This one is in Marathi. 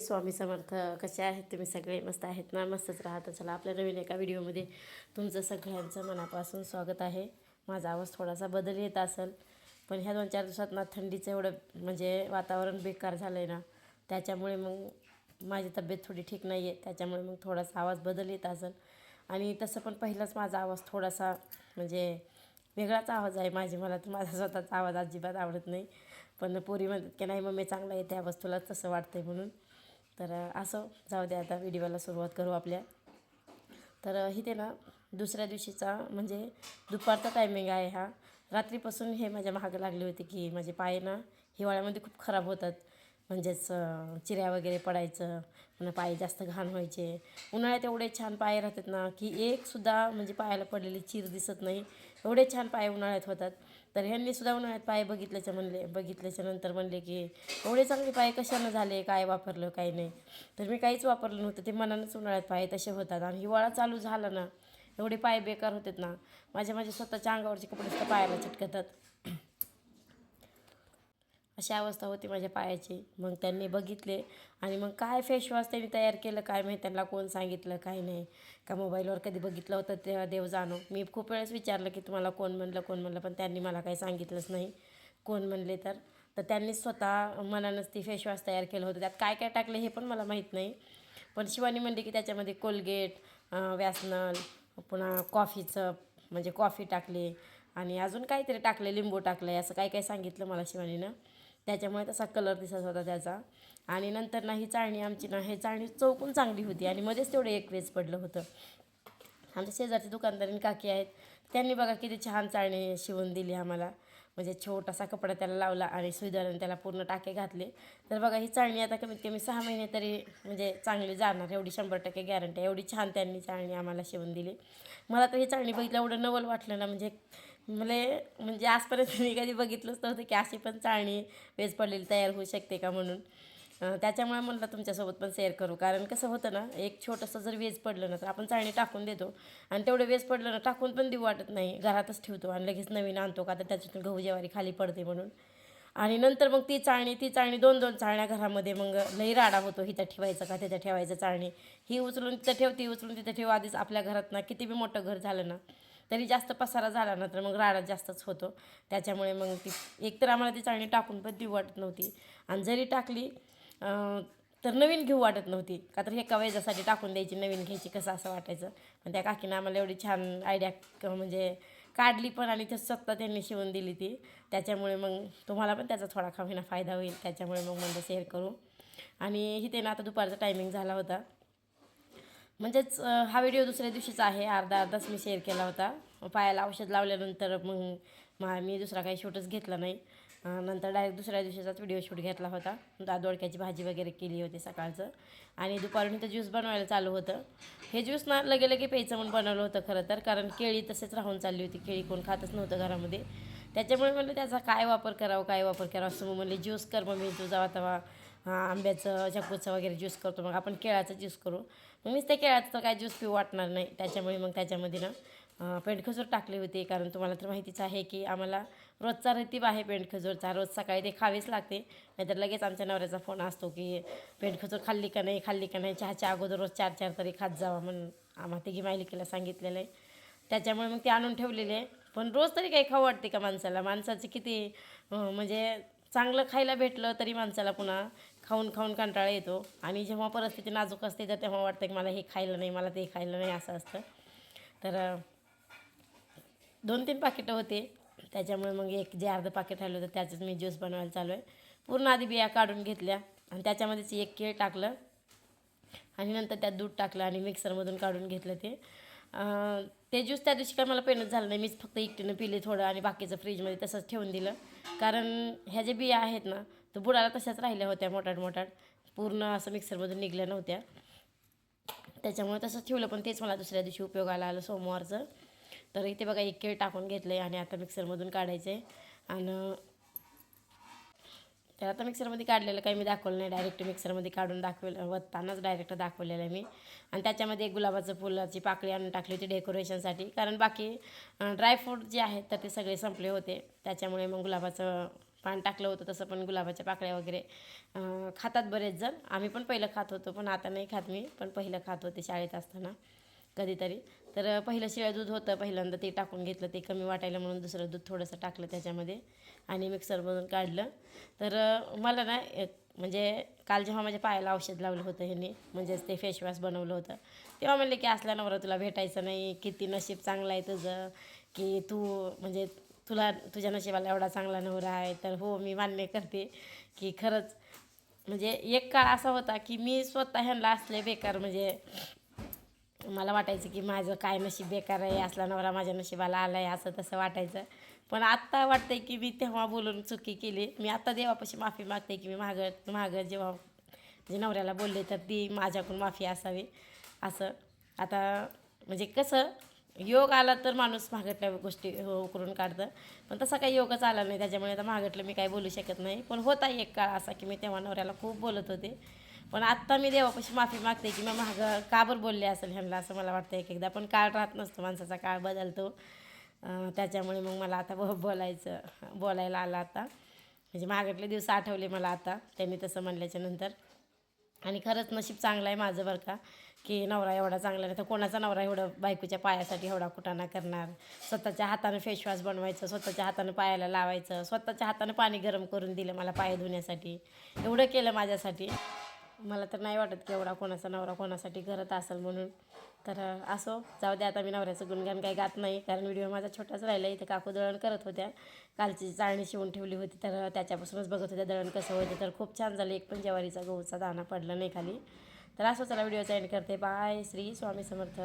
स्वामी समर्थ. कसे आहेत तुम्ही सगळे? मस्त आहेत ना? मस्तच राहतं. चला आपल्या नवीन एका व्हिडिओमध्ये तुमचं सगळ्यांचं मनापासून स्वागत आहे. माझा आवाज थोडासा बदल येत असेल, पण ह्या 2-4 दिवसात ना थंडीचं एवढं म्हणजे वातावरण बेकार झालं आहे ना, त्याच्यामुळे मग माझी तब्येत थोडी ठीक नाही आहे. त्याच्यामुळे मग थोडासा आवाज बदल येत असेल. आणि तसं पण पहिलाच माझा आवाज थोडासा म्हणजे वेगळाच आवाज आहे मला तर माझा स्वतःचा आवाज अजिबात आवडत नाही. पण पोरी म्हणतात की नाही मम्मी चांगला येते आवाज, तुला तसं वाटतं आहे म्हणून. तर असं जाऊ द्या, आता व्हिडिओला सुरुवात करू आपल्या. तर इथे ना दुसऱ्या दिवशीचा म्हणजे दुपारचा टायमिंग आहे हा. रात्रीपासून हे माझ्या मागं लागले होते की माझे पाय ना हिवाळ्यामध्ये खूप खराब होतात. म्हणजेच चिऱ्या वगैरे पडायचं, पुन्हा पाय जास्त घाण व्हायचे. उन्हाळ्यात एवढे छान पाय राहतात ना की एकसुद्धा म्हणजे पायाला पडलेली चीर दिसत नाही, एवढे छान पाय उन्हाळ्यात होतात. तर ह्यांनीसुद्धा उन्हाळ्यात पाय बघितल्याच्या नंतर म्हणले की एवढे चांगले पाय कशानं झाले, काय वापरलं काय नाही. तर मी काहीच वापरलं नव्हतं, ते मनानंच उन्हाळ्यात पाय तसे होतात. आणि हिवाळा चालू झाला ना एवढे पाय बेकार होतात ना, माझ्या स्वतःच्या अंगावरचे कपडे सुद्धा पायाला चिटकतात. अशी अवस्था होती माझ्या पायाची. मग त्यांनी बघितले आणि मग काय फेसवॉश त्यांनी तयार केलं काय माहीत, त्यांना कोण सांगितलं काय नाही, का मोबाईलवर कधी बघितलं होतं तेव्हा देव जाणो. मी खूप वेळेस विचारलं की तुम्हाला कोण म्हणलं, पण त्यांनी मला काही सांगितलंच नाही कोण म्हणले. तर त्यांनी स्वतः मनानंच ती फेसवॉश तयार केलं होतं. त्यात काय काय टाकलं हे पण मला माहीत नाही, पण शिवानी म्हणली की त्याच्यामध्ये कोलगेट, वॅसनल, पुन्हा कॉफीचं म्हणजे कॉफी टाकली आणि अजून काहीतरी टाकले, लिंबू टाकलं आहे, असं काय काय सांगितलं मला शिवानीनं. त्याच्यामुळे तसा कलर दिसत होता त्याचा. आणि नंतर ना ही चाळणी आमची ना, हे चाळणी चौकून चांगली होती आणि मध्येच तेवढं एक वेच पडलं होतं. आमच्या शेजारची दुकानदारीण काकी आहेत, त्यांनी बघा किती छान चाळणी शिवून दिली आम्हाला. म्हणजे छोटासा कपडा त्याला लावला आणि सुईदाराने त्याला पूर्ण टाके घातले. तर बघा ही चाळणी आता कमीत कमी 6 महिने तरी म्हणजे चांगली जाणार, एवढी 100% गॅरंटी. एवढी छान त्यांनी चाळणी आम्हाला शिवून दिली. मला तर ही चाळणी बघितलं एवढं नवल वाटलं ना, म्हणजे आजपर्यंत मी कधी बघितलंच नव्हतं की अशी पण चाळणी वेज पडलेली तयार होऊ शकते का म्हणून. त्याच्यामुळे म्हटलं तुमच्यासोबत पण शेअर करू. कारण कसं होतं ना, एक छोटंसं जर वेज पडलं ना तर आपण चाळणी टाकून देतो आणि तेवढं वेज पडलं ना टाकून पण देऊ वाटत नाही, घरातच ठेवतो आणि लगेच नवीन आणतो का तर त्याच्यातून गहू ज्वारी खाली पडते म्हणून. आणि नंतर मग ती चाळणी 2-2 चाळण्या घरामध्ये, मग लई राडा होतो, इथं ठेवायचं का तिथं ठेवायचं चाळणी. ही उचलून तिथं ठेव, ती उचलून तिथं ठेव. आधीच आपल्या घरात ना किती बी मोठं घर झालं ना तरी जास्त पसारा झाला ना तर मग राडा जास्तच होतो. त्याच्यामुळे मग ती एकतर आम्हाला ती चाळणी टाकून पण देऊ वाटत नव्हती आणि जरी टाकली तर नवीन घेऊ वाटत नव्हती, का तर एका वेळेसाठी टाकून द्यायची, नवीन घ्यायची कसं असं वाटायचं. पण त्या काकीनं आम्हाला एवढी छान आयडिया म्हणजे काढली पण आणि ते स्वतः त्यांनी शिवून दिली ती. त्याच्यामुळे मग तुम्हाला पण त्याचा थोडा का होईना फायदा होईल, त्याच्यामुळे मग म्हणलं शेअर करू. आणि इथे ना आता दुपारचा टायमिंग झाला होता, म्हणजेच हा व्हिडिओ दुसऱ्या दिवशीचा आहे, अर्धाच मी शेअर केला होता. पायाला औषध लावल्यानंतर मग मी दुसरा काही शूटच घेतला नाही. नंतर डायरेक्ट दुसऱ्या दिवशीचाच व्हिडिओ शूट घेतला होता. दोडक्याची भाजी वगैरे केली होती सकाळचं आणि दुपारून इथं ज्यूस बनवायला चालू होतं. हे ज्यूस ना लगे प्यायचं म्हणून बनवलं होतं खरं तर, कारण केळी तसेच राहून चालली होती, केळी कोण खातच नव्हतं घरामध्ये. त्याच्यामुळे म्हणलं त्याचा काय वापर करावं असं. मग म्हणले ज्यूस कर मग, मी तुझा तेव्हा आंब्याचं चक्कूचं वगैरे ज्यूस करतो, मग आपण केळाचं ज्यूस करू. मग मीच त्या केळाचं तर काय ज्यूस पिऊ वाटणार नाही, त्याच्यामुळे मग त्याच्यामध्ये ना पेंडखजूर टाकले होते. कारण तुम्हाला तर माहितीच आहे की आम्हाला रोजचा रतीब आहे पेंडखजूरचा, रोज सकाळी ते खावीच लागते. नाहीतर लगेच आमच्या नवऱ्याचा फोन असतो की पेंडखजूर खाल्ली का नाही, चहाच्या अगोदर रोज 4 तरी खात जावा म्हणून आम्हा तिघी मायलिकेला सांगितलेलं आहे. त्याच्यामुळे मग ते आणून ठेवलेले आहे. पण रोज तरी काही खाऊ वाटते का माणसाची किती म्हणजे चांगलं खायला भेटलं तरी माणसाला पुन्हा खाऊन कंटाळा येतो. आणि जेव्हा परिस्थिती नाजूक असते तर तेव्हा वाटतं की मला हे खायला नाही, मला ते खायला नाही, असं असतं. तर 2-3 पाकिटं होते, त्याच्यामुळे मग एक जे अर्धं पाकिट राहिलं होतं त्याचंच मी ज्यूस बनवायला चालू आहे. पूर्ण आधी बिया काढून घेतल्या आणि त्याच्यामध्येच एक केळ टाकलं आणि नंतर त्यात दूध टाकलं आणि मिक्सरमधून काढून घेतलं ते ज्यूस. त्या दिवशी काय मला पेनच झालं नाही, मीच फक्त एकटीनं पिले थोडं आणि बाकीचं फ्रीजमध्ये तसंच ठेवून दिलं. कारण ह्या ज्या बिया आहेत ना तर बुडाला तशाच राहिल्या होत्या, मोठाट पूर्ण असं मिक्सरमधून निघल्या नव्हत्या, त्याच्यामुळे तसंच ठेवलं. पण तेच मला दुसऱ्या दिवशी उपयोगाला आलं सोमवारचं. तर इथे बघा एक केळ टाकून घेतलं आहे आणि आता मिक्सरमधून काढायचं आहे. आणि तर आता मिक्सरमध्ये काढलेलं काही मी दाखवलं नाही, डायरेक्ट मिक्सरमध्ये काढून वत्तानाच डायरेक्ट दाखवलेलं आहे मी. आणि त्याच्यामध्ये एक गुलाबाचं फुलाची पाकळी आणून टाकली होती डेकोरेशनसाठी, कारण बाकी ड्रायफ्रूट जे आहेत तर ते सगळे संपले होते. त्याच्यामुळे मग गुलाबाचं पान टाकलं होतं तसं पण गुलाबाच्या पाकळ्या वगैरे खातात बरेच जण. आम्ही पण पहिलं खात होतो, पण आता नाही खात मी, पण पहिलं खात होते शाळेत असताना कधीतरी. तर पहिलं शिळं दूध होतं, पहिल्यांदा ते टाकून घेतलं, ते कमी वाटायला म्हणून दुसरं दूध थोडंसं टाकलं त्याच्यामध्ये आणि मिक्सरमधून काढलं. तर मला ना म्हणजे काल जेव्हा माझ्या पायाला औषध लावलं होतं ह्यांनी, म्हणजेच ते फेसवॉश बनवलं होतं, तेव्हा म्हणले की असला नवरा तुला भेटायचं नाही, किती नशीब चांगलं आहे तुझं, की तू म्हणजे तुझ्या नशिबाला एवढा चांगला नवरा आहे. तर हो, मी मान्य करते की खरंच म्हणजे एक काळ असा होता की मी स्वतः ह्यांना असले बेकार, म्हणजे मला वाटायचं की माझं काय नशीब बेकार आहे, असला नवरा माझ्या नशिबाला आला आहे, असं तसं वाटायचं. पण आत्ता वाटतंय की मी तेव्हा बोलून चुकी केली. मी आत्ता देवापाशी माफी मागते की मी मागं जेव्हा म्हणजे नवऱ्याला बोलले तर ती माझ्याकडून माफी असावी. असं आता म्हणजे कसं योग आला तर माणूस मागटल्या गोष्टी करून काढतं, पण तसा काही योगच आला नाही, त्याच्यामुळे आता मागटलं मी काही बोलू शकत नाही. पण होता एक काळ असा की मी तेव्हा नवऱ्याला खूप बोलत होते. पण आत्ता मी देवापाशी माफी मागते की मी मागं का बरं बोलले असेल ह्यांना, असं मला वाटतं एक एकदा. पण काळ राहत नसतो, माणसाचा काळ बदलतो. त्याच्यामुळे मग मला आता बोलायला आलं आता, म्हणजे मागटले दिवस आठवले मला आता त्यांनी तसं म्हणल्याच्या नंतर. आणि खरंच नशीब चांगलं आहे माझं बरं का, की नवरा एवढा चांगला नाही तर कोणाचा नवरा एवढं बायकोच्या पायासाठी एवढा कुटाणा करणार. स्वतःच्या हातानं फेसवॉश बनवायचं, स्वतःच्या हातानं पायाला लावायचं, स्वतःच्या हातानं पाणी गरम करून दिलं मला पाय धुण्यासाठी, एवढं केलं माझ्यासाठी. मला तर नाही वाटत की एवढा कोणाचा नवरा कोणासाठी करत असेल म्हणून. तर असो, जाऊ दे, आता मी नवऱ्याचं गुणगान काही गात नाही, कारण व्हिडिओ माझा छोटाच राहिला. इथं काकू दळण करत होत्या, कालची चाळणी शिवून ठेवली होती, तर त्याच्यापासूनच बघत होत्या दळण कसं होतं. तर खूप छान झालं, एक पण ज्वारीचा गहूचा दाणा पडला नाही खाली. तर असं चला, व्हिडिओचा एंड करते. बाय. श्री स्वामी समर्थ.